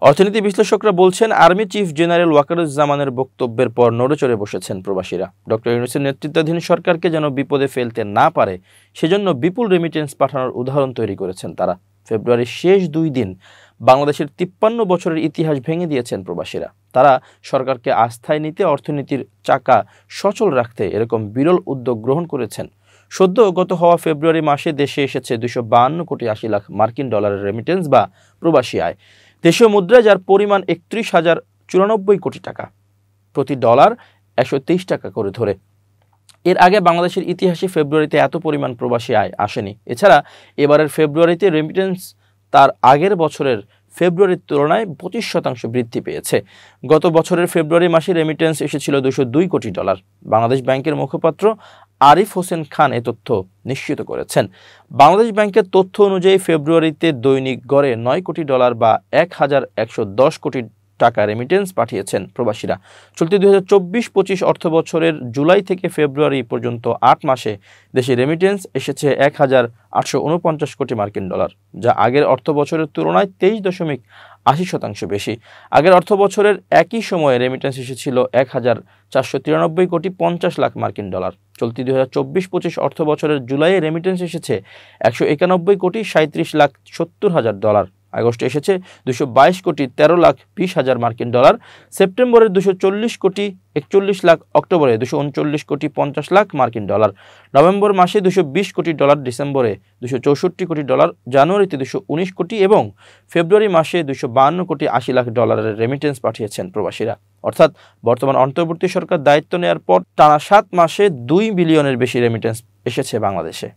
অর্থনীতি বিশ্লেষকরা বলছেন, আর্মি চিফ জেনারেল ওয়াকারুজ্জামানের বক্তব্যের পর নড়েচড়ে বসেছেন প্রবাসীরা। ডক্টর ইউনূসের নেতৃত্বাধীন সরকারকে যেন বিপদে ফেলতে না পারে সেজন্য বিপুল রেমিটেন্স পাঠানোর উদাহরণ তৈরি করেছেন তারা। ফেব্রুয়ারির শেষ 2 দিন বাংলাদেশের 53 বছরের ইতিহাস ভেঙে দিয়েছেন প্রবাসীরা। তারা সরকারকে আস্থায় নিতে, অর্থনীতির চাকা সচল রাখতে এরকম বিরল উদ্যোগ গ্রহণ করেছেন। সদ্য গত হওয়া ফেব্রুয়ারি মাসে দেশে এসেছে 252 কোটি 80 লাখ মার্কিন ডলারের রেমিটেন্স বা প্রবাসী আয়। দেশীয় মুদ্রায় যার পরিমাণ 31,094 কোটি টাকা, প্রতি ডলার 123 টাকা করে ধরে। এর আগে বাংলাদেশের ইতিহাসে ফেব্রুয়ারিতে এত পরিমাণ প্রবাসী আয় আসেনি। এছাড়া এবারের ফেব্রুয়ারিতে রেমিটেন্স তার আগের বছরের ফেব্রুয়ারির তুলনায় 25% বৃদ্ধি পেয়েছে। গত বছরের ফেব্রুয়ারি মাসে রেমিটেন্স এসেছিল 202 কোটি ডলার। বাংলাদেশ ব্যাংকের মুখপাত্র আরিফ হোসেন খান এ তথ্য নিশ্চিত করেছেন। বাংলাদেশ ব্যাংকের তথ্য অনুযায়ী ফেব্রুয়ারিতে দৈনিক গড়ে 9 কোটি ডলার বা 1110 কোটি টাকা রেমিটেন্স পাঠিয়েছেন প্রবাসীরা। চলতি 2024-25 অর্থ বছরের জুলাই থেকে ফেব্রুয়ারি পর্যন্ত 8 মাসে দেশে রেমিটেন্স এসেছে 1849 কোটি মার্কিন ডলার, যা আগের অর্থ বছরের তুলনায় 23.80% বেশি। আগের অর্থ বছরের একই সময়ে রেমিটেন্স এসেছিল 1493 কোটি 50 লাখ মার্কিন ডলার। চলতি 2024-25 অর্থ বছরের জুলাইয়ে রেমিটেন্স এসেছে 191 কোটি 37 লাখ 70 হাজার ডলার। আগস্টে এসেছে 222 কোটি 13 লাখ 20 হাজার মার্কিন ডলার। সেপ্টেম্বরে 240 কোটি 41 লাখ, অক্টোবরে 239 কোটি 50 লাখ মার্কিন ডলার, নভেম্বর মাসে 220 কোটি ডলার, ডিসেম্বরে 264 কোটি ডলার, জানুয়ারিতে 219 কোটি এবং ফেব্রুয়ারি মাসে 252 কোটি 80 লাখ ডলারের রেমিটেন্স পাঠিয়েছেন প্রবাসীরা। অর্থাৎ বর্তমান অন্তর্বর্তী সরকার দায়িত্ব নেওয়ার পর টানা 7 মাসে 2 বিলিয়নের বেশি রেমিটেন্স এসেছে বাংলাদেশে।